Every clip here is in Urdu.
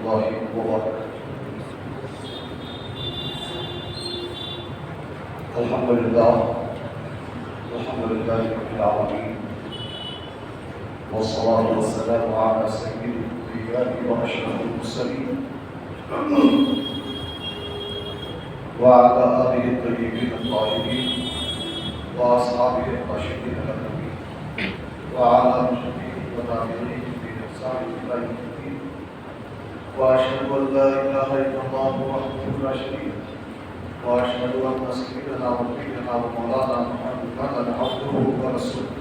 الله وبركاته. الحمد لله رب العالمين، والصلاة والسلام على سيد الأنبياء وأشرف المرسلين وعلى آله الطيبين الطاهرين وأصحابه الراشدين المهديين وعلى المشركين والتابعين بإحسان إلى يوم الدين. وأشهد أن لا إله إلا الله وحده لا شريك له، وأشهد أن سيدنا ونبينا ومولانا محمدا عبده ورسوله.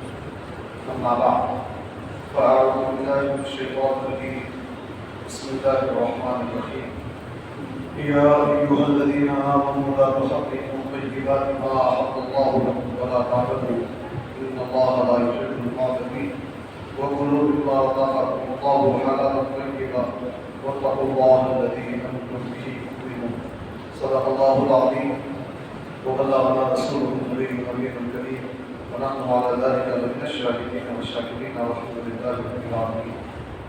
أما بعد، فأعوذ بالله من الشيطان الرجيم. بسم الله الرحمن الرحيم. يا أيها الذين آمنوا لا تحرموا طيبات ما أحل الله لكم ولا تعتدوا إن الله لا يحب المعتدين. وكلوا مما رزقكم الله حلالا طيبا واتقوا الله الذي أنتم به مؤمنون. صدق الله العظيم وبلغنا رسوله النبي الأمين الكريم، ونحن على ذلك من الشاهدين والشاكرين والحمد لله رب العالمين.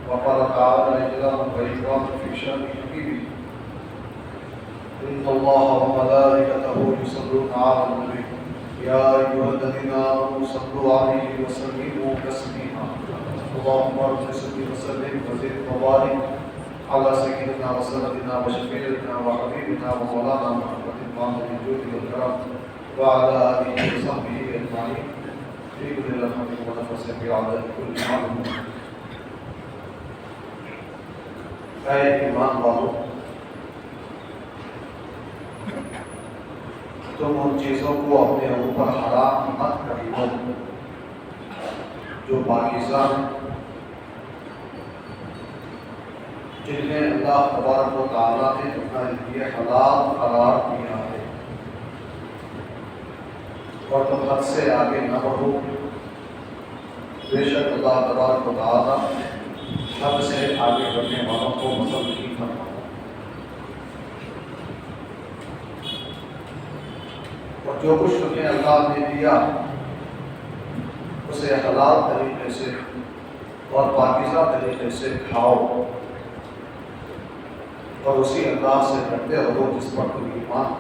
وقال تعالى إجلالا وإكراما في شأن حبيبه: إن الله وملائكته يصلون على النبي يا أيها الذين آمنوا صلوا عليه وسلموا تسليما. اللهم صل وسلم وزد وبارك على سيدنا وسندنا وشفيعنا وحبيبنا ومولانا محمد محمد الجود والكرم وعلى آله وصحبه أجمعين في كل لمحة ونفس في عدد كل معلوم. اے ایمان والو، تم ان چیزوں کو اپنے اوپر حرام مت کریو جو پاکیزہ ہیں، جنہیں اللہ تبارک و تعالیٰ نے تمہارے لیے حلال قرار دیا ہے، اور تم حد سے آگے نہ بڑھو، بے شک اللہ تبارک و تعالیٰ حد سے آگے بڑھنے والوں کو پسند نہیں کرتا۔ اور جو کچھ تمہیں اللہ نے دیا اسے حلال طریقے سے اور پاکیزہ طریقے سے کھاؤ، اور اسی اللہ سے ڈرتے رہو جس پر تم ایمان۔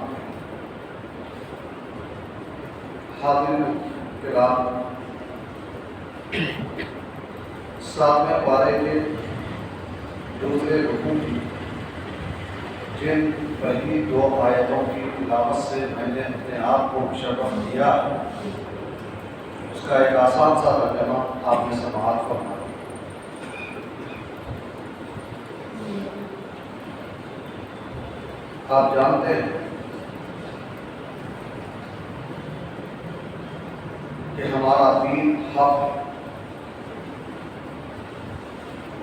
حاضرین کرام، 7ویں پارے کے دوسرے رکوع کی جن پہلی 2 آیتوں کی تلاوت سے میں نے اپنے آپ کو مشرف کیا، اس کا ایک آسان سا ترجمہ آپ نے سماعت فرمایا۔ آپ جانتے ہیں کہ ہمارا دین حق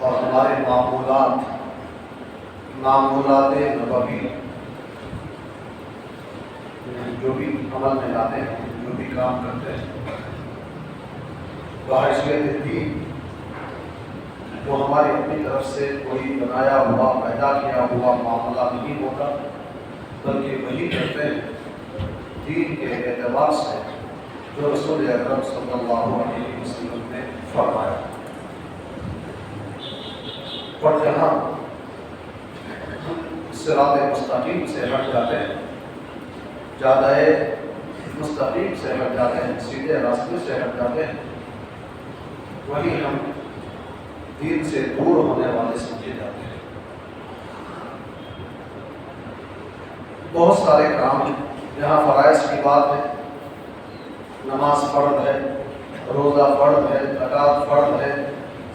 اور ہمارے معمولات نبوی جو بھی عمل میں لاتے ہیں، جو بھی کام کرتے ہیں، بحیثیت دین وہ ہماری اپنی طرف سے کوئی بنایا ہوا پیدا کیا ہوا معاملہ نہیں ہوتا، بلکہ وہی کرتے ہیں دین کے اعتبار سے جو رسول اکرم صلی اللہ علیہ وسلم نے فرمایا۔ اور جہاں صراط مستقیم سے ہٹ جاتے ہیں، جادہ مستقیم سے ہٹ جاتے ہیں، سیدھے راستے سے ہٹ جاتے ہیں، وہی ہم دین سے دور ہونے والے سمجھے جاتے ہیں۔ بہت سارے کام جہاں فرائض کی بات ہے، نماز فرض ہے، روزہ فرض ہے، زکوٰۃ فرض ہے،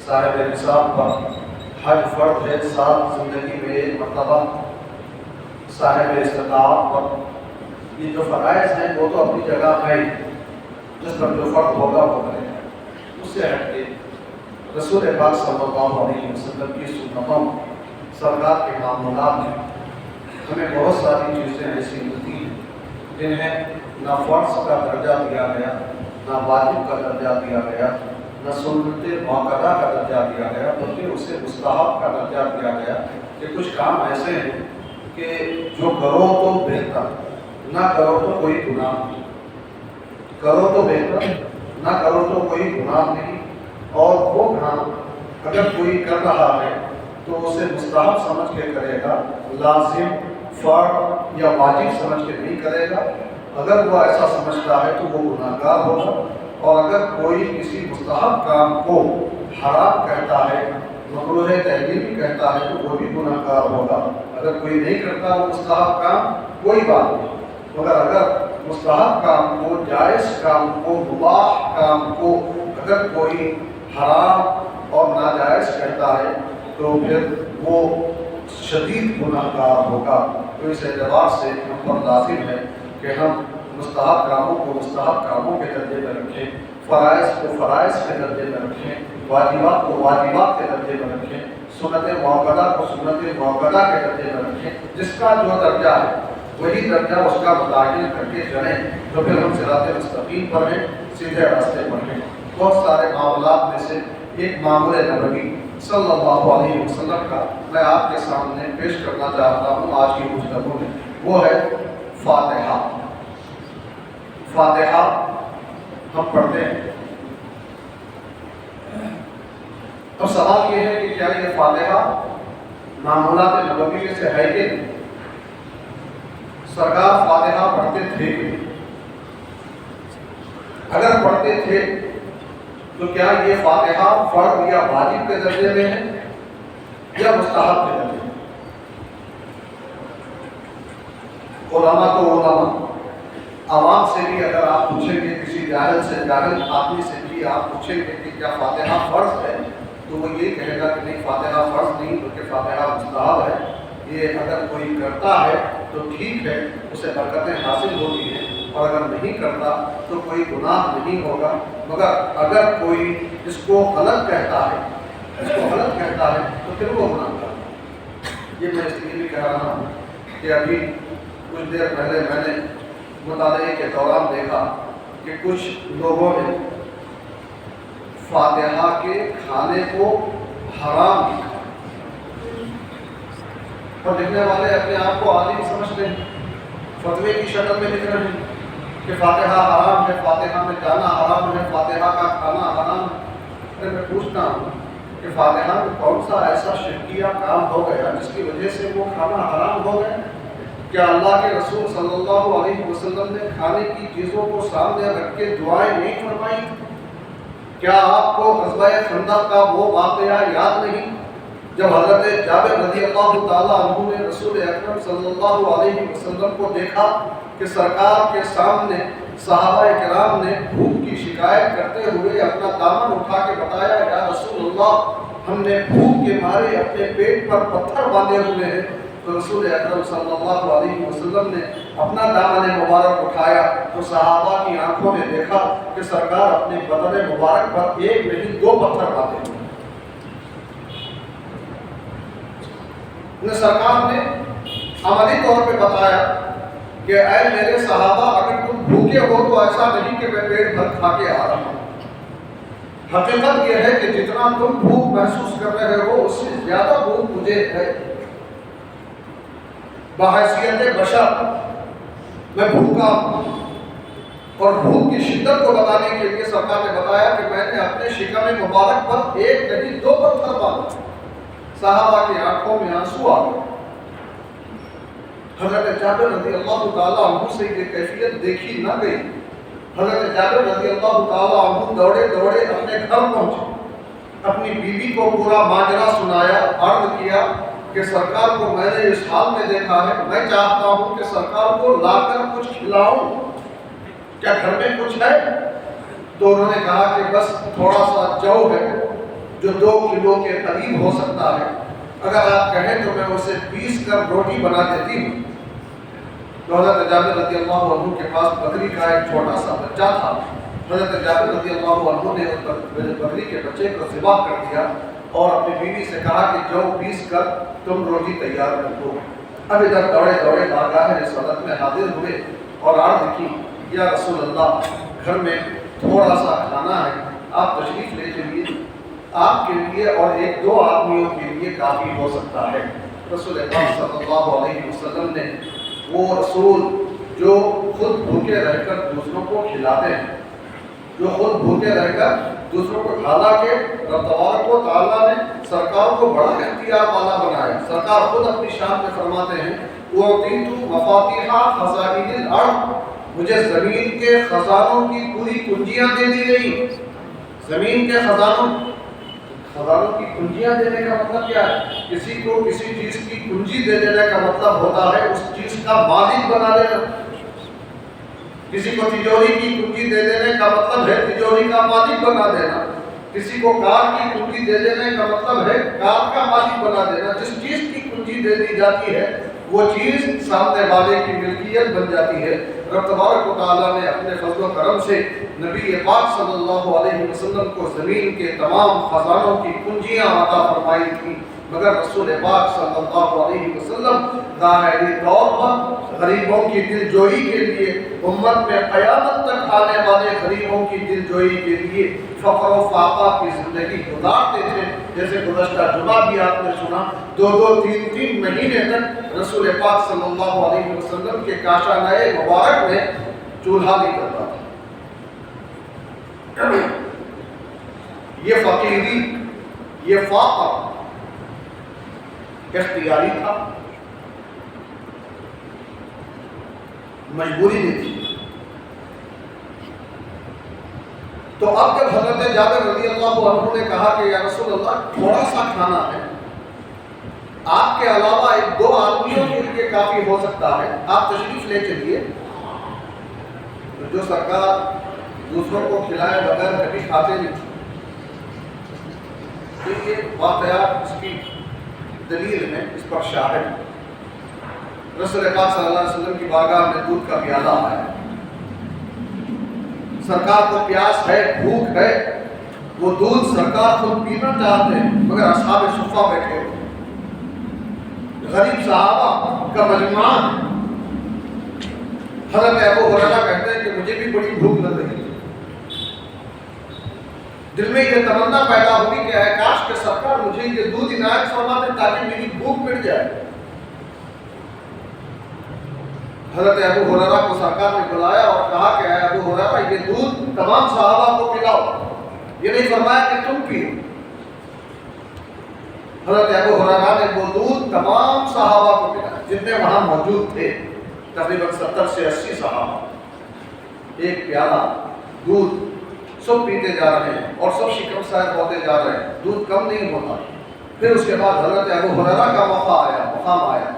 صاحب نصاب پر حج فرض ہے، 7 زندگی میں 1 مرتبہ صاحب استطاعت پر، یہ جو فرائض ہیں وہ تو اپنی جگہ ہے، جس پر جو فرض ہوگا وہ کرے گا۔ اس سے ہٹ کے رسول پاک صلی اللہ علیہ وسلم کی سنتوں، سرکار کے معمولات میں ہمیں بہت ساری چیزیں ایسی ملتی ہیں جنہیں نہ فرض کا درجہ دیا گیا، نہ واجب کا درجہ دیا گیا، نہ سنت مؤکدہ کا درجہ دیا گیا، بلکہ اسے مستحب کا درجہ دیا گیا کہ کچھ کام ایسے ہیں کہ جو کرو تو بہتر، نہ کرو تو کوئی گناہ نہیں، کرو تو بہتر، نہ کرو تو کوئی گناہ نہیں، اور وہ کام اگر کوئی کر رہا ہے تو اسے مستحب سمجھ کے کرے گا، لازم، فرض یا واجب سمجھ کے نہیں کرے گا۔ اگر وہ ایسا سمجھتا ہے تو وہ گناہ گار ہوگا، اور اگر کوئی کسی مستحب کام کو حرام کہتا ہے، مکروہ تحریمی کہتا ہے، تو وہ بھی گناہ گار ہوگا۔ اگر کوئی نہیں کرتا وہ مستحب کام کوئی بات نہیں، مگر اگر مستحب کام کو، جائز کام کو، مباح کام کو اگر کوئی حرام اور ناجائز کہتا ہے تو پھر وہ شدید گناہ گار ہوگا۔ تو اس اعتبار سے ہم پر لازم ہے کہ ہم مستحب کاموں کو مستحب کاموں کے درجے میں رکھیں، فرائض کو فرائض کے درجے میں رکھیں، واجبات کو واجبات کے درجے میں رکھیں، سنت موقدہ کو سنت موقدہ کے درجے میں رکھیں۔ جس کا جو درجہ ہے وہی درجہ اس کا متعین کر کے چلیں، تو پھر ہم صراط مستقیم پر ہیں، سیدھے راستے پر ہیں۔ بہت سارے معاملات میں سے ایک معمول نبوی صلی اللہ علیہ وسلم کا میں آپ کے سامنے پیش کرنا چاہتا ہوں آج کی گفتگو میں، وہ ہے فاتحہ۔ فاتحہ ہم پڑھتے ہیں۔ اب سوال یہ ہے کہ کیا یہ فاتحہ معمولات نبوی میں سے ہے کہ نہیں؟ سرکار فاتحہ پڑھتے تھے کہ نہیں؟ اگر پڑھتے تھے تو کیا یہ فاتحہ فرض یا واجب کے درجے میں ہے یا مستحب کے درجے میں؟ علماء تو علماء، عوام سے بھی اگر آپ پوچھیں گے، کسی جاہل سے، جاہل آدمی سے بھی آپ پوچھیں گے کہ کیا فاتحہ فرض ہے، تو وہ یہ کہے گا کہ نہیں، فاتحہ فرض نہیں بلکہ فاتحہ مستحب ہے۔ یہ اگر کوئی کرتا ہے تو ٹھیک ہے، اسے برکتیں حاصل ہوتی ہیں، اور اگر نہیں کرتا تو کوئی گناہ نہیں ہوگا۔ مگر اگر کوئی اس کو غلط کہتا ہے، تو پھر وہ گناہ کرتا ہے۔ یہ میں اس لیے بھی کہہ رہا ہوں کہ ابھی کچھ دیر پہلے میں نے مطالعے کے دوران دیکھا کہ کچھ لوگوں نے فاتحہ کے کھانے کو حرام لکھا، اور لکھنے والے اپنے آپ کو عالم سمجھتے ہیں، فتوے کی شکل میں لکھ رہے ہیں کہ فاتحہ حرام ہے، فاتحہ میں جانا حرام ہے، فاتحہ کا کھانا حرام ہے۔ میں پوچھتا ہوں کہ فاتحہ میں کون سا ایسا شرکیہ کام ہو گیا جس کی وجہ سے وہ کھانا حرام ہو گیا؟ کیا اللہ کے رسول صلی اللہ علیہ وسلم نے کھانے کی چیزوں کو سامنے رکھ کے دعائیں نہیں فرمائی؟ کیا آپ کو غزوہ خندق کا وہ واقعہ یاد نہیں جب حضرت جابر رضی اللہ تعالیٰ عنہ نے رسول اکرم صلی اللہ علیہ وسلم کو دیکھا کہ سرکار کے سامنے صحابہ کرام نے بھوک کی شکایت کرتے ہوئے اپنا دامن اٹھا کے بتایا، یا رسول اللہ، ہم نے بھوک کے مارے اپنے پیٹ پر پتھر باندھے ہوئے ہیں۔ تو رسول اکرم صلی اللہ علیہ وسلم نے اپنا دامن مبارک اٹھایا تو صحابہ کی آنکھوں نے دیکھا کہ سرکار اپنے بدن مبارک پر ایک نہیں 2 پتھر باندھے ہوئے۔ سرکار نے عملی طور پہ بتایا کہ اے میرے صحابہ، اگر تم بھوکے ہو تو ایسا نہیں کہ میں پیٹ بھر کھا کے آ رہا ہوں۔ حقیقت یہ ہے کہ جتنا تم بھوک محسوس کر رہے ہو اس سے زیادہ بھوک مجھے ہے۔ بحیثیت بشر میں بھوکا ہوں، اور بھوک کی شدت کو بتانے کے لیے سرکار نے بتایا کہ میں نے اپنے شکم مبارک پر ایک نہیں 2 پتھر باندھے۔ صحابہ کی آنکھوں میں آنسو آ گئے۔ حضرت جابر رضی اللہ تعالیٰ عنہ سے یہ کیفیت دیکھی نہ گئی۔ حضرت جابر رضی اللہ تعالیٰ عنہ دوڑے دوڑے اپنے گھر پہنچے، اپنی بیوی کو پورا ماجرا سنایا، عرض کیا کہ سرکار کو میں نے اس حال میں دیکھا ہے، میں چاہتا ہوں کہ سرکار کو لا کر کچھ کھلاؤں، کیا گھر میں کچھ ہے؟ تو انہوں نے کہا کہ بس تھوڑا سا جو ہے جو 2 کلو کے قریب ہو سکتا ہے، اگر آپ کہیں تو میں اسے پیس کر روٹی بنا دیتی ہوں۔ تو حضرت جابر رضی اللہ عنہ کے پاس بکری کا ایک چھوٹا سا بچہ تھا۔ حضرت جابر رضی اللہ عنہ نے اس بکری کے بچے کو ذبح کر دیا اور اپنی بیوی سے کہا کہ جو پیس کر تم روٹی تیار کر دو۔ اب ادھر دوڑے دوڑے بارگاہ رسالت میں حاضر ہوئے اور عرض کی، یا رسول اللہ، گھر میں تھوڑا سا کھانا ہے، آپ تشریف لے چلیے، آپ کے لیے اور 1-2 آدمیوں کے لیے کافی ہو سکتا ہے۔ رسول اللہ صلی اللہ علیہ وسلم نے، وہ رسول جو خود بھوکے رہ کر دوسروں کو کھلاتے ہیں، جو خود بھوکے رہ کر دوسروں کو، حالانکہ رب تبارک و تعالیٰ نے سرکار کو بڑا اختیار والا بنایا. سرکار خود اپنی شان میں فرماتے ہیں اُعْطِيتُ مَفَاتِيحَ خَزَائِنِ الْأَرْضِ، مجھے زمین کے خزانوں کی پوری کنجیاں دے دی گئی. زمین کے خزانوں کی کنجیاں دینے کا مطلب کیا ہے؟ کسی کو کسی چیز کی کنجی دے دینے کا مطلب ہوتا ہے اس چیز کا مالک بنا دینا. کسی کو تجوری کی کنجی دے دینے کا مطلب ہے تجوری کا مالک بنا دینا. کسی کو کار کی کنجی دے دینے کا مطلب ہے کار کا مالک بنا دینا. جس چیز کی کنجی دے دی جاتی ہے وہ چیز سامنے والے کی ملکیت بن جاتی ہے. رب تبارک و تعالیٰ نے اپنے فضل و کرم سے نبی پاک صلی اللہ علیہ وسلم کو زمین کے تمام خزانوں کی کنجیاں عطا فرمائی تھی، مگر رسول پاک صلی اللہ علیہ وسلم ظاہری طور پر غریبوں کی دل جوئی کے لیے، امت میں قیامت تک آنے والے غریبوں کی دل جوئی کے لیے فقر و فاقہ کی زندگی گزارتے تھے. جیسے گزشتہ جمعہ بھی آپ نے سنا، 2-3 مہینے تک رسول پاک صلی اللہ علیہ وسلم کے کاشانۂ مبارک میں چولہا نہیں کرتا تھا. یہ فقیری، یہ فقر اختیاری تھا، مجبوری نہیں تھی. تو اب جب حضرت جابر رضی اللہ عنہ نے کہا کہ یا رسول اللہ تھوڑا سا کھانا ہے، آپ کے علاوہ 1-2 آدمیوں کے لیے کافی ہو سکتا ہے، آپ تشریف لے چلیے. جو سرکار دوسروں کو کھلائے بغیر کبھی کھاتے نہیں. یہ واقعات اس کی دلیل ہے، اس پر شاہد. رسول پاک صلی اللہ علیہ وسلم کی بارگاہ میں دودھ کا پیالہ آیا. سرکار کو پیاس ہے، بھوک ہے، وہ دودھ سرکار خود پینا چاہتے ہیں، مگر اصحاب صفہ بیٹھے ہوئے، غریب صحابہ کا مجموعہ. حضرت ابو ہریرہ کہتے ہیں کہ مجھے بھی بڑی بھوک لگ رہی ہے. دل میں یہ تمنا پیدا ہوئی کہ اے کاش کہ سرکار مجھے یہ دودھ عنایت فرما دیں تاکہ میری بھوک مٹ جائے. حضرت ابو ہریرہ کو سرکار نے بلایا اور کہا کہ اے ابو ہریرہ یہ دودھ تمام صحابہ کو پلاؤ. یہ نہیں فرمایا کہ تم پیو. حضرت ابو ہریرہ نے وہ دودھ تمام صحابہ کو پلایا جتنے وہاں موجود تھے، تقریباً 70 سے 80 صحابہ. ایک پیالہ دودھ سب پیتے جا رہے ہیں اور سب شکم سیر ہوتے جا رہے ہیں، دودھ کم نہیں ہوتا. پھر اس کے بعد حضرت ابو ہریرہ کا مقام آیا.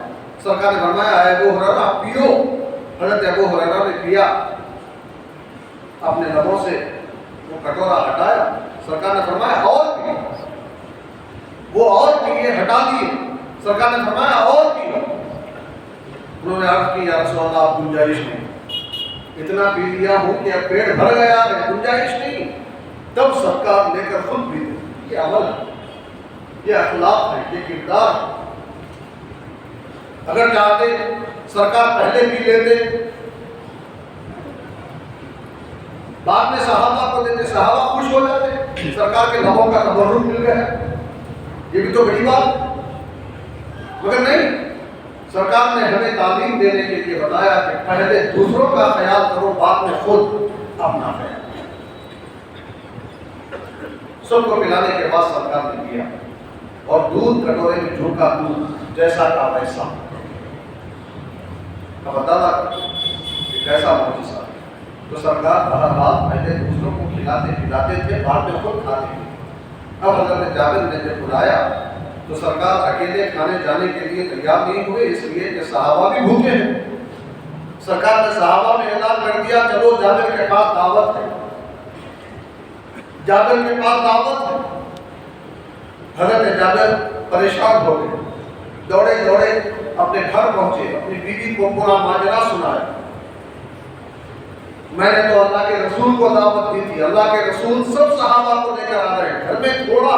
سرکار نے فرمایا اے ابو ہریرہ پیو. حضرت ابو ہریرہ نے پیا، اپنے لبوں سے وہ کٹورا ہٹایا. سرکار نے فرمایا اور پیو. وہ اور پیے، ہٹا دیے. سرکار نے فرمایا اور پیو. انہوں نے عرض کی یا رسول اللہ گنجائش نہیں، اتنا پی لیا ہوں کہ اب پیٹ بھر گیا ہے، گنجائش نہیں. تب سرکار لے کر خود پیتے. یہ عمل ہے، یہ اخلاق ہے، یہ کردار ہے. اگر چاہتے سرکار پہلے پی لیتے، بعد میں صحابہ کو دیتے، صحابہ خوش ہو جاتے، سرکار کے لبوں کا تبرک مل گیا. یہ بھی تو بڑی بات. مگر نہیں، سرکار نے ہمیں تعلیم دینے کے لیے بتایا کہ پہلے دوسروں کا خیال کرو، بعد میں خود اپنا خیال. سب کو پلانے کے بعد سرکار نے کیا اور دودھ کٹورے میں جھونکا، دودھ جیسا کا ویسا. اب بتا کہ کیسا معجزہ. تو سرکار بہرحال پہلے دوسروں کو کھلاتے پلاتے تھے، بعد میں خود کھاتے تھے. اب حضرت جابر نے جب بلایا تو سرکار اکیلے کھانے جانے کے لیے تیار نہیں ہوئے، اس لیے کہ صحابہ بھی بھوکے ہیں. سرکار نے صحابہ میں اعلان کر دیا چلو جابر کے پاس دعوت ہے، جابر کے پاس دعوت ہے. حضرت جابر پریشان ہو گئے، دوڑے دوڑے اپنے گھر پہنچے، اپنی بیوی کو پورا ماجرا سنایا. میں نے تو اللہ کے رسول کو دعوت دی تھی، اللہ کے رسول سب صحابہ کو لے کر آ رہے ہیں، گھر میں تھوڑا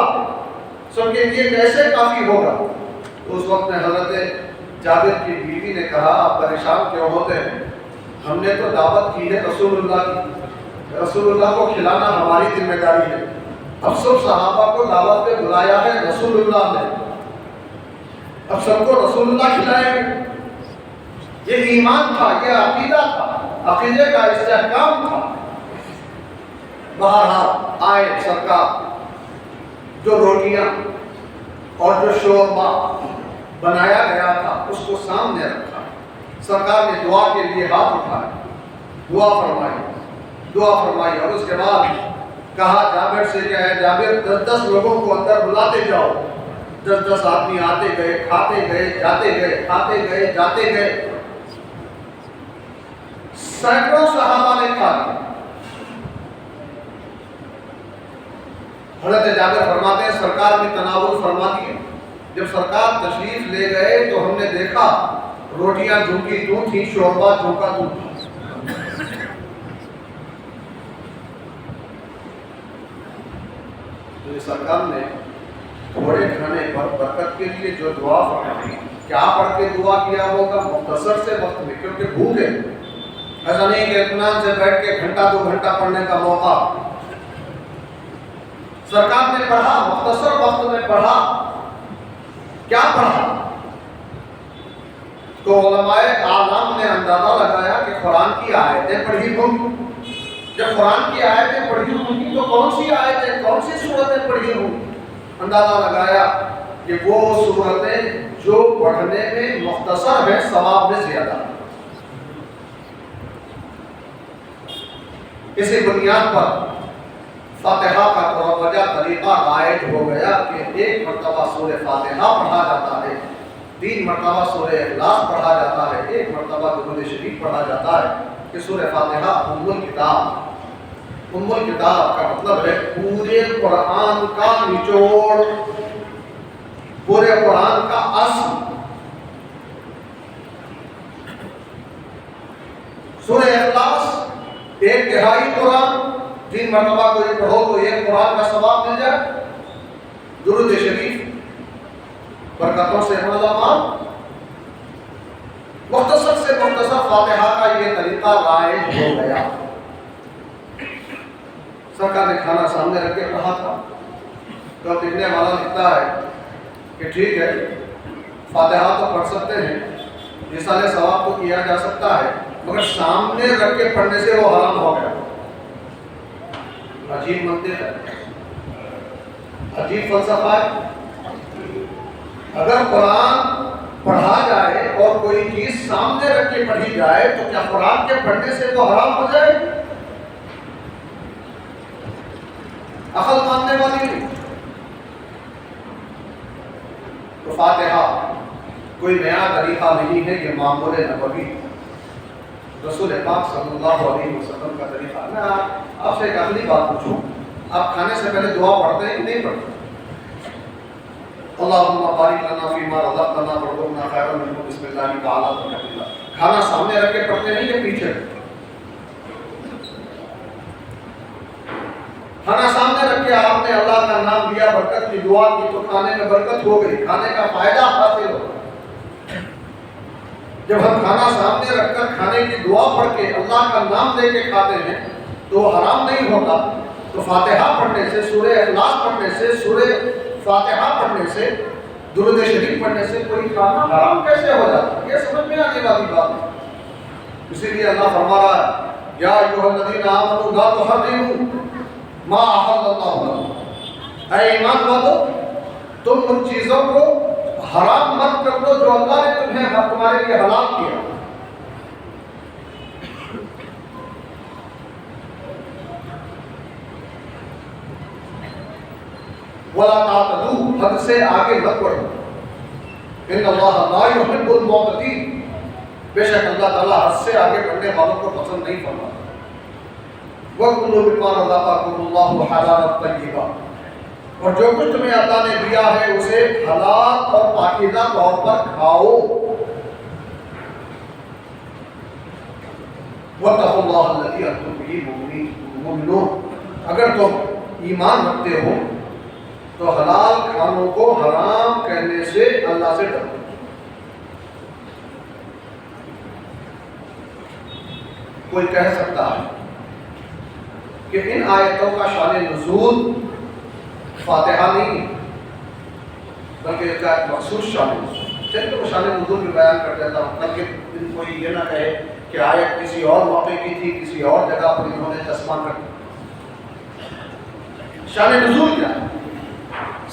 سب کے لیے کیسے کافی ہوگا. تو اس وقت میں حضرت جابر کی بیوی نے کہا آپ پریشان کیوں ہوتے ہیں، ہم نے تو دعوت کی ہے رسول اللہ کی، رسول اللہ کو کھلانا ہماری ذمہ داری ہے. اب سب صحابہ کو دعوت پہ بلایا ہے رسول اللہ نے، اب سب کو رسول اللہ کھلائیں گے. یہ ایمان تھا، یہ عقیدہ تھا، عقیدے کا استحکام تھا. بہرحال آئے سرکار، جو روٹیاں اور جو شوربہ بنایا گیا تھا اس کو سامنے رکھا، سرکار نے دعا کے لیے ہاتھ اٹھائے، دعا فرمائی اور اس کے بعد کہا جابر سے کہ اے جابر 10 لوگوں کو اندر بلاتے جاؤ۔ 10 آدمی آتے گئے، کھاتے گئے، جاتے گئے، کھاتے گئے، جاتے گئے، سینکڑوں صحابہ نے کھا لیا۔ حضرت جابر فرماتے ہیں سرکار نے تناول فرما دیے۔ جب سرکار تشریف لے گئے تو ہم نے دیکھا روٹیاں جھونکی تو تھی، شوربہ جھونکا تو تھا۔ سرکار نے تھوڑے کھانے پر برکت کے لیے جو دعا فرمائی، کیا پڑھ کے دعا کیا ہوگا؟ مختصر سے وقت میں، کیونکہ بھوکے، ایسا نہیں کہ اطمینان سے بیٹھ کے گھنٹہ 2 گھنٹہ پڑھنے کا موقع۔ سرکار نے پڑھا، مختصر وقت میں پڑھا۔ کیا پڑھا؟ تو علماء اعلام نے اندازہ لگایا کہ قرآن کی آیتیں پڑھی ہوں۔ جب قرآن کی آیتیں پڑھی ہوں گی تو کون سی آیتیں، کون سی سورتیں پڑھی ہوں؟ اندازہ لگایا کہ وہ سورتیں جو پڑھنے میں مختصر ہیں، ثواب میں زیادہ۔ اسی بنیاد پر فاتحہ کا توجہ طریقہ رائج ہو گیا کہ 1 مرتبہ سورہ فاتحہ پڑھا جاتا ہے، 3 مرتبہ سورہ اخلاص پڑھا جاتا ہے، 1 مرتبہ درود شریف پڑھا جاتا ہے کہ سورہ فاتحہ ام الکتاب۔ ام الکتاب کا مطلب ہے پورے قرآن کا نچوڑ، پورے قرآن کا اصل۔ سورہ اخلاص 1/3 قرآن، 3 مرتبہ کوئی پڑھو تو 1 قرآن کا ثواب مل جائے۔ درود شریف برکتوں سے مالامال۔ مختصر سے مختصر فاتحہ کا یہ طریقہ رائج ہو گیا۔ سرکار نے کھانا سامنے رکھ کے پڑھا تھا، تو لکھنے والا لکھتا ہے کہ ٹھیک ہے فاتحہ تو پڑھ سکتے ہیں، مثال ثواب تو کیا جا سکتا ہے، مگر سامنے رکھ کے پڑھنے سے وہ حرام ہو گیا۔ عجیب منطق ہے، عجیب فلسفہ ہے۔ اگر قرآن پڑھا جائے اور کوئی چیز سامنے رکھ کے پڑھی جائے تو کیا قرآن کے پڑھنے سے وہ حرام ہو جائے؟ عقل ماننے والی نہیں۔ تو فاتحہ کوئی نیا طریقہ نہیں ہے، یہ معمول نبوی رسول پاک صلی اللہ علیہ وسلم کا طریقہ۔ میں آپ سے ایک اگلی بات پوچھوں، آپ کھانے سے پہلے دعا پڑھتے ہیں کہ نہیں پڑھتے؟ اللہم بارک لنا فیما رزقتنا وارزقنا خیرا منہ، بسم اللہ تعالی وکفینا۔ کھانا سامنے رکھ کے پڑھتے نہیں کہ پیچھے؟ کھانا سامنے رکھ کے آپ نے اللہ کا نام لیا، برکت کی دعا کی تو کھانے میں برکت ہو گئی، کھانے کا فائدہ حاصل ہو۔ جب ہم کھانا سامنے رکھ کر کھانے کی دعا پڑھ کے اللہ کا نام لے کے کھاتے ہیں تو وہ حرام نہیں ہوتا۔ تو فاتحہ پڑھنے سے، سورہ اخلاص پڑھنے سے، سورہ فاتحہ پڑھنے سے، درود شریف پڑھنے سے کوئی کھانا حرام کیسے ہو جاتا ہے؟ یہ سمجھ میں آنے والی بات ہے۔ اسی لیے اللہ فرما رہا ہے یا ایھا الذین آمنوا لا تحرموا ما احل اللہ لکم۔ اے ایمان والو، تم ان چیزوں کو حرام مت کر دو جو اللہ نے تمہارے لیے حلال کیا۔ وَلَا تَعْتَدُوا، حد سے آگے مت بڑھو۔ ان اللہ لا يحب المعتدین، بے شک اللہ تعالیٰ حد سے آگے بڑھنے والوں کو پسند نہیں فرماتا۔ وَكُلُوا مِمَّا رَزَقَكُمُ اللَّهُ حَلَالًا طَيِّبًا، اور جو کچھ تمہیں اللہ نے دیا ہے اسے حلال اور پاکیزہ طور پر کھاؤ۔ وَاتَّقُوا اللَّهَ الَّذِي أَنتُم بِهِ مُؤْمِنُونَ، اگر تم ایمان رکھتے ہو تو حلال کھانوں کو حرام کہنے سے اللہ سے ڈرو۔ کوئی کہہ سکتا ہے کہ ان آیتوں کا شان نزول فاتحہ نہیں بلکہ اس کا ایک مخصوص شان نزول۔ چلیے وہ شان نزول بھی بیان کر دیتا ہوں تاکہ کوئی یہ نہ کہے کہ آیت کسی اور موقع کی تھی، کسی اور جگہ پر انہوں نے چشمہ کر دیا۔ شان نزول کیا ہے؟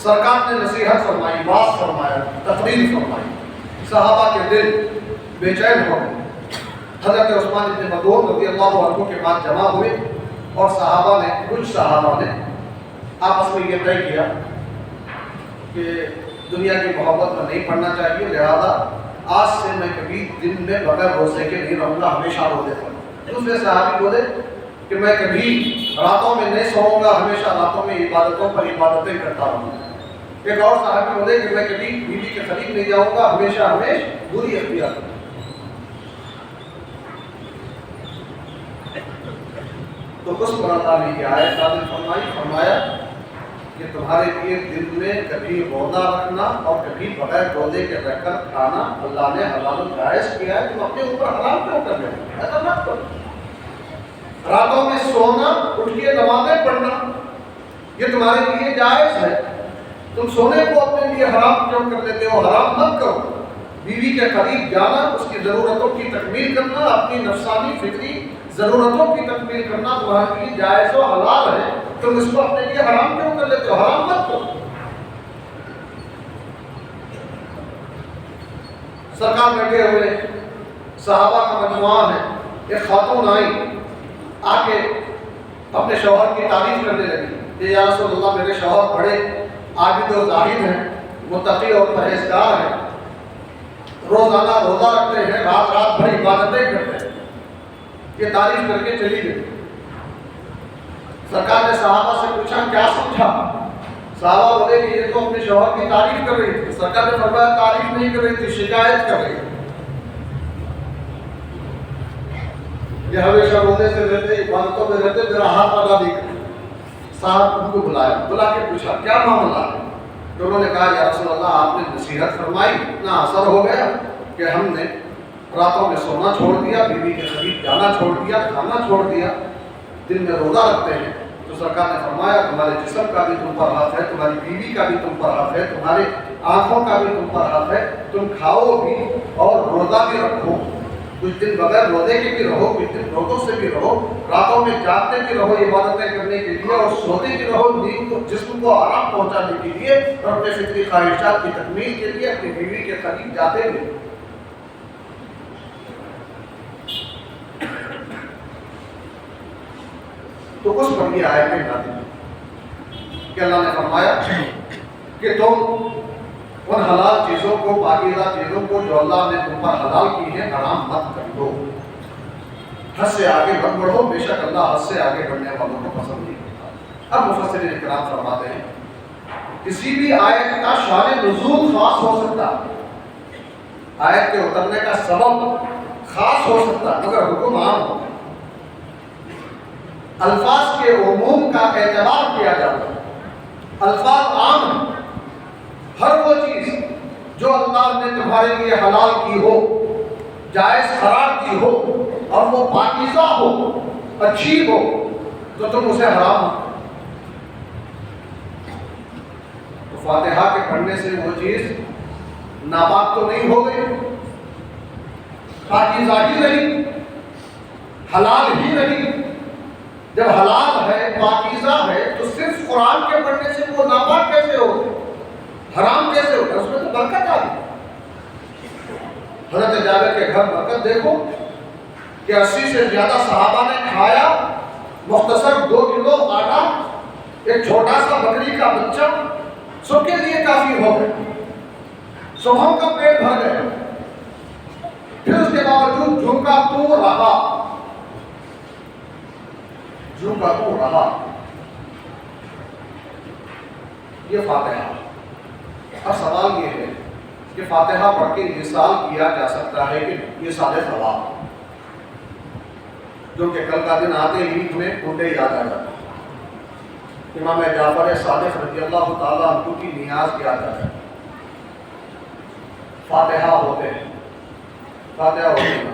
سرکار نے نصیحت فرمائی، واعظ فرمایا، تقریر فرمائی، صحابہ کے دل بے چین ہو گئے۔ حضرت عثمان بن مظعون رضی اللہ عنہ کے بعد جمع ہوئے اور کچھ صحابہ نے آپس میں یہ طے کیا کہ دنیا کی محبت میں نہیں پڑھنا چاہیے، لہذا آج سے میں کبھی دن میں بغیر روزے کے نہیں رہوں گا، ہمیشہ روزے پر۔ دوسرے صحابی بولے کہ میں کبھی راتوں میں نہیں سوؤں گا، ہمیشہ راتوں میں عبادتوں پر عبادتیں کرتا رہوں گا۔ ایک اور صحابی بولے کہ میں کبھی بیوی کے قریب نہیں جاؤں گا، ہمیشہ دوری اختیار کروں گا۔ تو اس پر اللہ نے یہ آیت نازل فرمایا کہ تمہارے لیے دل میں کبھی روزہ رکھنا اور کبھی بغیر روزے کے رہ کر کھانا اللہ نے حلال و جائز کیا ہے، تم اپنے اوپر حرام کیوں کر رہے ہو؟ ایسا مت کرو۔ راتوں میں سونا، اٹھ کے نمازیں پڑھنا، یہ تمہارے لیے جائز ہے، تم سونے کو اپنے لیے حرام کیوں کر لیتے ہو؟ حرام مت کرو۔ بیوی کے قریب جانا، اس کی ضرورتوں کی تکمیل کرنا، اپنی نفسانی فطری ضرورتوں کی تکمیل کرنا تمہارے لیے جائز و حلال ہے، تم اس کو اپنے لیے حرام کیوں کر لیتے ہو؟ حرام مت کرو۔ سرکار بیٹھے ہوئے، صحابہ کا مجموعہ ہے، ایک خاتون آئی، آ کے اپنے شوہر کی تعریف کرنے لگی کہ یا رسول اللہ میرے شوہر بڑے عابد و زاہد ہیں، متقی اور پرہیزگار ہیں، روزانہ روزہ رکھتے ہیں، رات رات بھر عبادتیں کرتے ہیں۔ یہ تعریف کر کے چلی گئی۔ سرکار نے صحابہ سے پوچھا کیا سمجھا؟ صحابہ بولے کہ یہ تو اپنے شوہر کی تعریف کر رہی تھی۔ سرکار نے فرمایا تعریف نہیں کر رہی تھی، شکایت کر رہی تھی۔ یہ ہمیشہ روزے سے رہتے، عبادتوں میں رہتے، میرا ہاتھ ادا نہیں کرتے۔ صاحب ان کو بلایا، بلا کے پوچھا کیا معاملہ ہے؟ تو انہوں نے کہا یا رسول اللہ آپ نے نصیحت فرمائی، اتنا اثر ہو گیا کہ ہم نے راتوں میں سونا چھوڑ دیا، بیوی کے قریب جانا چھوڑ دیا، کھانا چھوڑ دیا، دن میں روزہ رکھتے ہیں۔ تو سرکار نے فرمایا تمہارے جسم کا بھی تم پر حق ہے، تمہاری بیوی کا بھی تم پر حق ہے، تمہارے آنکھوں کا بھی تم پر حق ہے، تم کھاؤ بھی اور روزہ بھی رکھو، کچھ دن بغیر روزے کے بھی رہو، کچھ دن روزوں سے بھی رہو، راتوں میں جاگتے بھی رہو عبادتیں کرنے کے لیے، اور سوتے بھی رہو نیند کو، جسم کو آرام پہنچانے کے لیے اور اپنے فطری خواہشات کی تکمیل کے لیے اپنی بیوی کے قریب جاتے بھی۔ تو اس پر یہ آیتیں نازل کہ اللہ نے فرمایا کہ تم ان حلال چیزوں کو، پاکیزہ چیزوں کو جو اللہ نے تم پر حلال کی ہیں، حرام مت کر دو، حد سے آگے مت بڑھو، بے شک اللہ حد سے آگے بڑھنے والوں کو پسند نہیں کرتا۔ اب مفسرین کرام فرماتے ہیں کسی بھی آیت کا شان نزول خاص ہو سکتا، آیت کے اترنے کا سبب خاص ہو سکتا، مگر حکم عام ہوتا۔ الفاظ کے عموم کا اعتبار کیا جاتا ہے، الفاظ عام ہیں، ہر وہ چیز جو اللہ نے تمہارے لیے حلال کی ہو، جائز قرار کی ہو اور وہ پاکیزہ ہو، اچھی ہو، تو تم اسے حرام مت کرو۔ تو فاتحہ کے پڑھنے سے وہ چیز ناپاک تو نہیں ہو گئی، پاکیزہ ہی رہی، حلال ہی رہی۔ جب حلال ہے، پاکیزہ ہے، تو صرف قرآن کے پڑھنے سے وہ ناپاک کیسے ہو گئے، حرام کیسے ہو گئے؟ اس میں تو برکت آ گئی۔ حضرت جابر کے گھر برکت دیکھو کہ 80 سے زیادہ صحابہ نے کھایا، مختصر 2 کلو آٹا، ایک چھوٹا سا بکری کا بچہ، سب کے لیے کافی ہو گئے، سبھوں کا پیٹ بھر گیا۔ پھر اس کے باوجود جھوکا تو رہا، جھوکا تو رہا۔ یہ فاتحہ۔ اب سوال یہ ہے کہ فاتحہ پڑھ کے وصال کیا جا سکتا ہے کہ یہ سارے ثواب جو کہ کل کا دن آتے ہی تمہیں ٹوٹے یاد آ جاتا ہے۔ امام جعفر صادق رضی اللہ تعالیٰ عنہ کی نیاز یاد آ جاتا ہے۔ فاتحہ ہوتے ہیں، فاتحہ ہوتے ہیں۔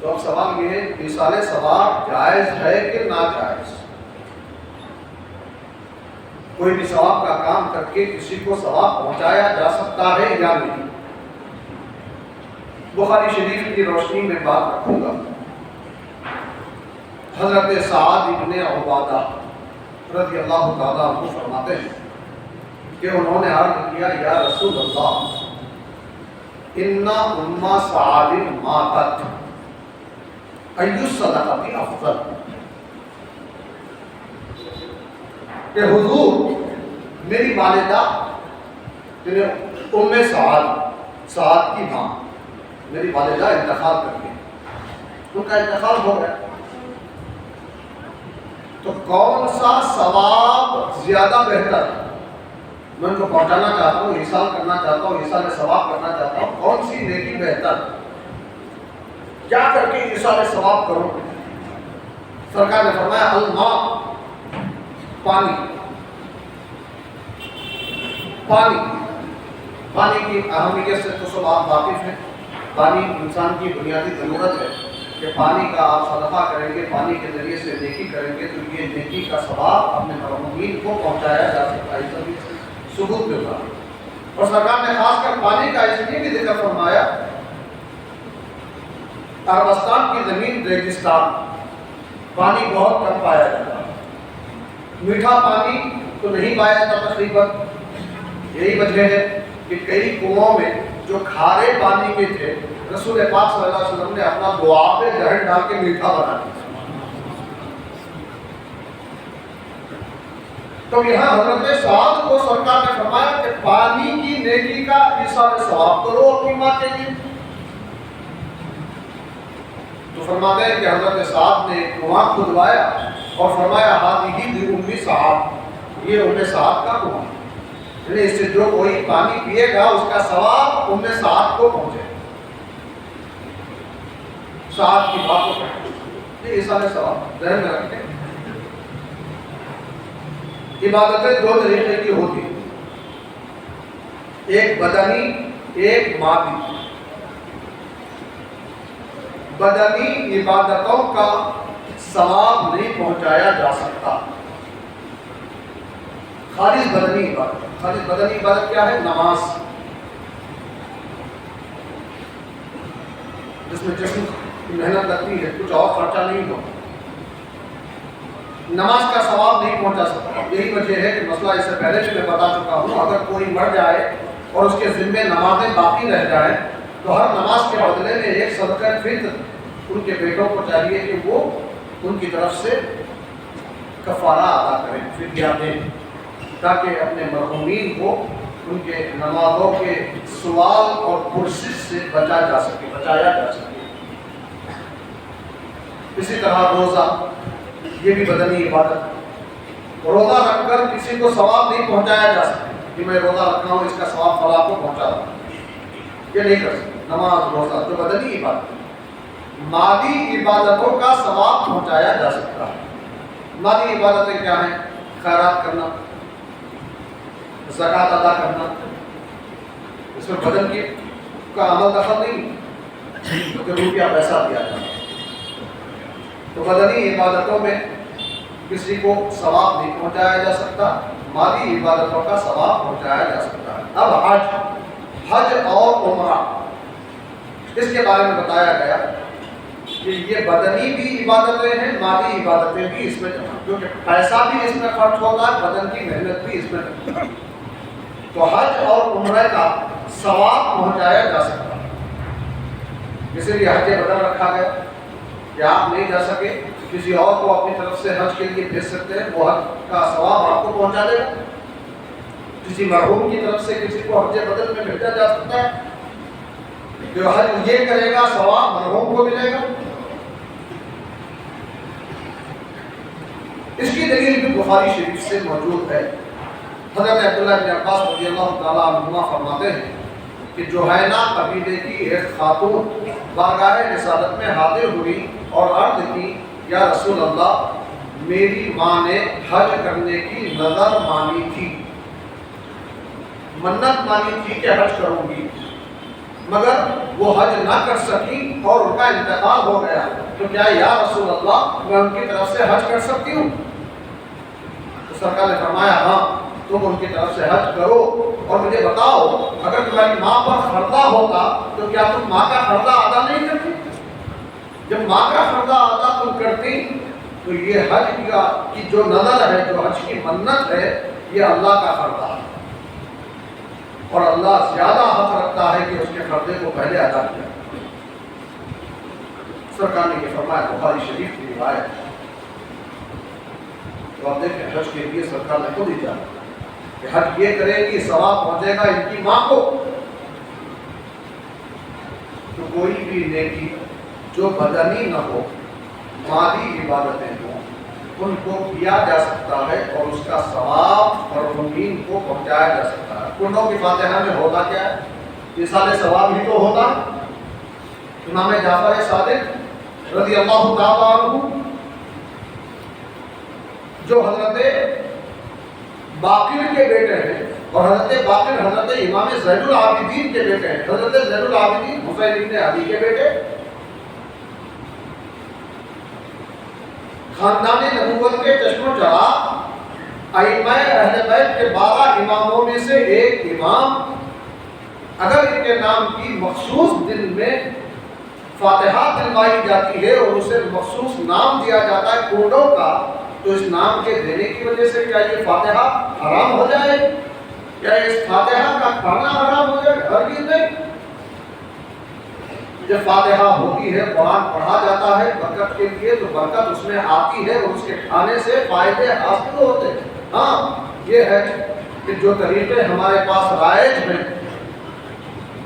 تو اب سوال یہ ہے وصال ثواب جائز ہے کہ ناجائز؟ کوئی بھی ثواب کا کام کر کے کسی کو ثواب پہنچایا جا سکتا ہے یا نہیں؟ بخاری شریف کی روشنی میں بات رکھوں گا۔ حضرت سعد ابن عبادہ رضی اللہ تعالیٰ عنہ فرماتے ہیں کہ انہوں نے عرض کیا یا رسول اللہ ان ام سعد ماتت ای الصدقۃ افضل، کہ حضور میری والدہ ام سعد کی ماں میری والدہ انتقال کر گئی، ان کا انتقال ہو گیا، تو کون سا ثواب زیادہ بہتر میں ان کو پہنچانا چاہتا ہوں، ایصال کرنا چاہتا ہوں، ایصال ثواب کرنا چاہتا ہوں، کون سی نیکی بہتر، کیا کر کے ایصال ثواب کروں؟ سرکار نے فرمایا الماء، پانی کی اہمیت سے تو سب آپ واقف ہیں۔ پانی انسان کی بنیادی ضرورت ہے کہ پانی کا آپ صدقہ کریں گے، پانی کے ذریعے سے نیکی کریں گے تو یہ نیکی کا ثواب اپنے مرحومین کو پہنچایا جا سکتا ہے، اس طرح ثبوت ملتا ہے۔ اور سرکار نے خاص کر پانی کا اس لیے بھی ذکر فرمایا، عربستان کی زمین ریگستان، پانی بہت کم پایا جاتا ہے، میٹھا پانی تو نہیں پایا جاتا تقریباً، یہی وجہ ہے کہ کئی کنوؤں میں جو کھارے پانی کے تھے رسول پاک صلی اللہ علیہ وسلم نے اپنا دعا پہ زہر ڈال کے میٹھا بنا دیا۔ تو یہاں حضرت سعد کو سرکار نے فرمایا کہ پانی کی نیکی کا ایصال ثواب کرو اپنی ماں کے لیے۔ تو فرماتے ہیں کہ حضرت سعد نے کنواں کھدوایا اور فرمایا ہاتھی بھی ام سعد، یہ ام سعد کا کنواں، یعنی اس سے جو کوئی پانی پیے گا اس کا ثواب ام سعد کو پہنچے، سعد کی بات کو پہنچے، یہ ایصال ثواب ذہن میں رکھیں۔ عبادتیں دو طریقے کی ہوتی ہیں، ایک بدنی ایک مادی۔ بدنی عبادتوں کا ثواب نہیں پہنچایا جا سکتا، خالص بدنی عبادت۔ خالص بدنی عبادت کیا ہے؟ نماز، جس میں جسم کی محنت لگتی ہے، کچھ اور خرچہ نہیں ہوتا، نماز کا ثواب نہیں پہنچا سکتا۔ یہی وجہ ہے کہ مسئلہ اس سے پہلے بھی میں بتا چکا ہوں، اگر کوئی مر جائے اور اس کے ذمے نمازیں باقی رہ جائیں تو ہر نماز کے بدلے میں ایک صدقہ فطر ان کے بیٹوں کو چاہیے کہ وہ ان کی طرف سے کفارہ ادا کریں، فدیہ دیں، تاکہ اپنے مرحومین کو ان کے نمازوں کے سوال اور پرسش سے بچایا جا سکے۔ اسی طرح روزہ، یہ بھی بدنی عبادت، روزہ رکھ کر کسی کو ثواب نہیں پہنچایا جا سکتا کہ میں روزہ رکھ رہا ہوں اس کا ثواب فلاں کو پہنچا رہا ہوں، یہ نہیں کر سکتا۔ نماز، روزہ جو بدنی عبادت، مادی عبادتوں کا ثواب پہنچایا جا سکتا ہے۔ مادی عبادتیں کیا ہیں؟ خیرات کرنا، زکوٰۃ ادا کرنا، اس میں بدن کی کا عمل دخل نہیں، کیونکہ روپیہ پیسہ دیا جاتا ہے۔ تو بدنی عبادتوں میں کسی کو ثواب نہیں پہنچایا جا سکتا، مادی عبادتوں کا ثواب پہنچایا جا سکتا ہے۔ اب حج اور عمرہ، اس کے بارے میں بتایا گیا کہ یہ بدنی بھی عبادتیں ہیں، مادی عبادتیں بھی اس میں، کیونکہ پیسہ بھی اس میں خرچ ہوتا ہے، بدن کی محنت بھی اس میں، تو حج اور عمرہ کا ثواب پہنچایا جا سکتا ہے۔ اسی لیے حج بدل رکھا گیا کہ آپ نہیں جا سکے کسی اور کو اپنی طرف سے حج کے لیے بھیج سکتے ہیں، وہ حج کا ثواب آپ کو پہنچا دے گا۔ کسی مرحوم کی طرف سے کسی کو حج بدل میں بھیجا جا سکتا ہے، جو حج یہ کرے گا ثواب مرحوم کو ملے گا۔ اس کی دلیل بھی بخاری شریف سے موجود ہے۔ حضرت عبداللہ بن عباس رضی اللہ تعالیٰ عنہما فرماتے ہیں کہ جوہینہ قبیلے کی ایک خاتون بارگاہ رسالت میں حاضر ہوئی اور عرض کی یا رسول اللہ، میری ماں نے حج کرنے کی نظر مانی تھی، منت مانی تھی کہ حج کروں گی، مگر وہ حج نہ کر سکی اور ان کا انتقال ہو گیا، تو کیا یا رسول اللہ میں ان کی طرف سے حج کر سکتی ہوں؟ تو سرکار نے فرمایا ہاں، تم ان کی طرف سے حج کرو، اور مجھے بتاؤ اگر تمہاری ماں پر قرضہ ہوتا تو کیا تم ماں کا قرضہ ادا نہیں کرتی؟ جب ماں کا قرضہ ادا تم کرتی تو یہ حج کی جو نظر ہے، جو حج کی منت ہے، یہ اللہ کا فرض ہے، اور اللہ زیادہ حق رکھتا ہے کہ اس کے فرضے کو پہلے ادا کیا۔ سرکار نے یہ فرمایا، بخاری شریف کی روایت، تو آپ دیکھیں حج کے لیے سرکار نے خود ہی جانا کہ حج یہ کرے گی ثواب پہنچے گا ان کی ماں کو۔ تو کوئی بھی نیکی جو بدنی نہ ہو، مالی عبادتیں ہوں، ان کو کیا جا سکتا ہے اور اس کا ثواب مرحومین کو پہنچایا جا سکتا ہے۔ کنڈوں کی فاتحہ میں ہوتا کیا ہے؟ مثال ثواب ہی تو ہوتا۔ امام جعفر صادق رضی اللہ تعالیٰ عنہ، جو حضرت باقر کے بیٹے ہیں، اور حضرت باقر حضرت امام زین العابدین کے بیٹے ہیں، حضرت زین العابدین حسین ابن علی کے بیٹے، خاندان نبوت کے چشم و چراغ، ائمہ اہل بیت کے 12 اماموں میں سے ایک امام، اگر ان کے نام کی مخصوص دن میں فاتحہ دلوائی جاتی ہے اور اسے مخصوص نام دیا جاتا ہے کوڈوں کا، تو اس نام کے دینے کی وجہ سے کیا یہ فاتحہ حرام ہو جائے؟ کیا اس فاتحہ کا کھانا حرام ہو جائے؟ ہرگز نہیں۔ جب فاتحہ ہوتی ہے، قرآن پڑھا جاتا ہے برکت کے لیے، تو برکت اس میں آتی ہے اور اس کے کھانے سے فائدے حاصل ہوتے ہیں۔ ہاں، یہ ہے کہ جو طریقے ہمارے پاس رائج ہیں،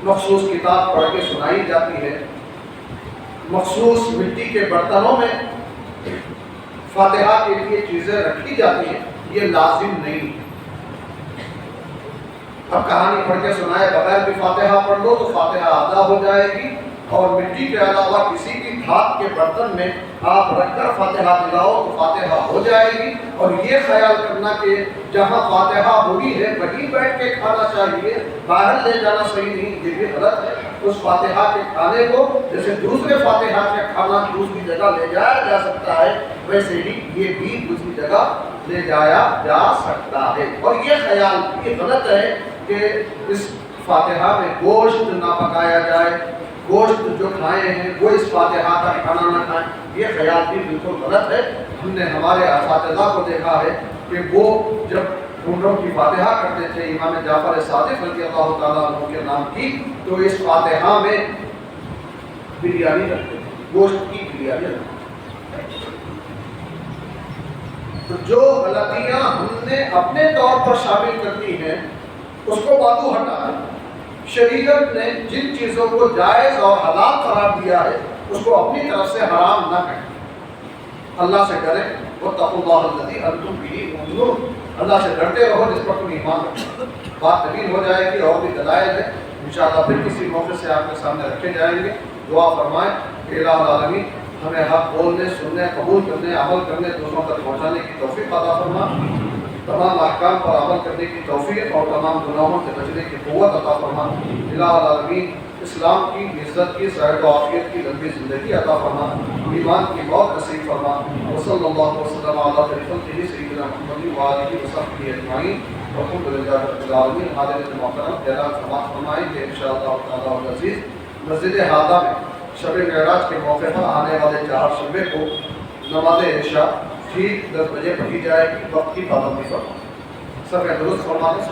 مخصوص کتاب پڑھ کے سنائی جاتی ہے، مخصوص مٹی کے برتنوں میں فاتحہ کے لیے چیزیں رکھی جاتی ہیں، یہ لازم نہیں۔ اب کہانی پڑھ کے سنائے بغیر بھی فاتحہ پڑھ لو تو فاتحہ ادا ہو جائے گی، اور مٹی کے علاوہ کسی بھی دھات کے برتن میں آپ رکھ کر فاتحہ دلاؤ تو فاتحہ ہو جائے گی۔ اور یہ خیال کرنا کہ جہاں فاتحہ ہوئی ہے وہیں بیٹھ کے کھانا چاہیے، باہر لے جانا صحیح نہیں، یہ بھی غلط ہے۔ اس فاتحہ کے کھانے کو جیسے دوسرے فاتحہ کا کھانا دوسری جگہ لے جایا جا سکتا ہے، ویسے ہی یہ بھی دوسری جگہ لے جایا جا سکتا ہے۔ اور یہ خیال بھی غلط ہے کہ اس فاتحہ میں گوشت نہ پکایا جائے، گوشت جو کھائے ہیں وہ اس فاتحہ کا کھانا نہ کھائیں، یہ خیال بھی بالکل غلط ہے۔ ہم نے ہمارے اساتذہ کو دیکھا ہے کہ وہ جب ڈھونڈوں کی فاتحہ کرتے تھے امام جعفر صادق رضی اللہ تعالیٰ عنہ کے نام کی، تو اس فاتحہ میں بریانی رکھتے تھے، گوشت کی بریانی رکھتے تھے۔ تو جو غلطیاں ہم نے اپنے طور پر شامل کرتی ہیں اس کو بازو ہٹا ہے۔ شریعت نے جن چیزوں کو جائز اور حلال قرار دیا ہے اس کو اپنی طرف سے حرام نہ کریں۔ اللہ سے ڈریں، واتقوا اللہ الذی انتم بہ مؤمنون، اللہ سے ڈرتے رہو جس پر تم ایمان رکھتے۔ بات طویل ہو جائے گی، اور بھی دلائل ہیں، انشاءاللہ پھر کسی موقع سے آپ کے سامنے رکھے جائیں گے۔ دعا فرمائیں کہ الہ العالمین ہمیں حق بولنے، سننے، قبول کرنے، عمل کرنے، دوسروں تک پہنچانے کی توفیق عطا فرما، تمام احکام پر عمل کرنے کی توفیق اور تمام گناہوں سے بچنے کی قوت عطا فرما۔ الہ العالمین اسلام کی عزت کی، صحت و عافیت کی لمبی زندگی عطا فرما، ایمان کی موت نصیب فرما۔ وصلی اللہ وسلم علی خیر خلقہ سیدنا محمد وآلہ وصحبہ اجمعین، والحمد للہ رب العالمین۔ حاضرین محترم، خیرات سماعت فرمائیں گے انشاءاللہ تعالیٰ العزیز مسجد ہادہ میں شب معراج کے موقع پر آنے والے 4 شنبے کو نماز عشاء ٹھیک 10 بجے پڑھی جائے گی، وقت کی پابندی فرما۔ سب درست فرمانے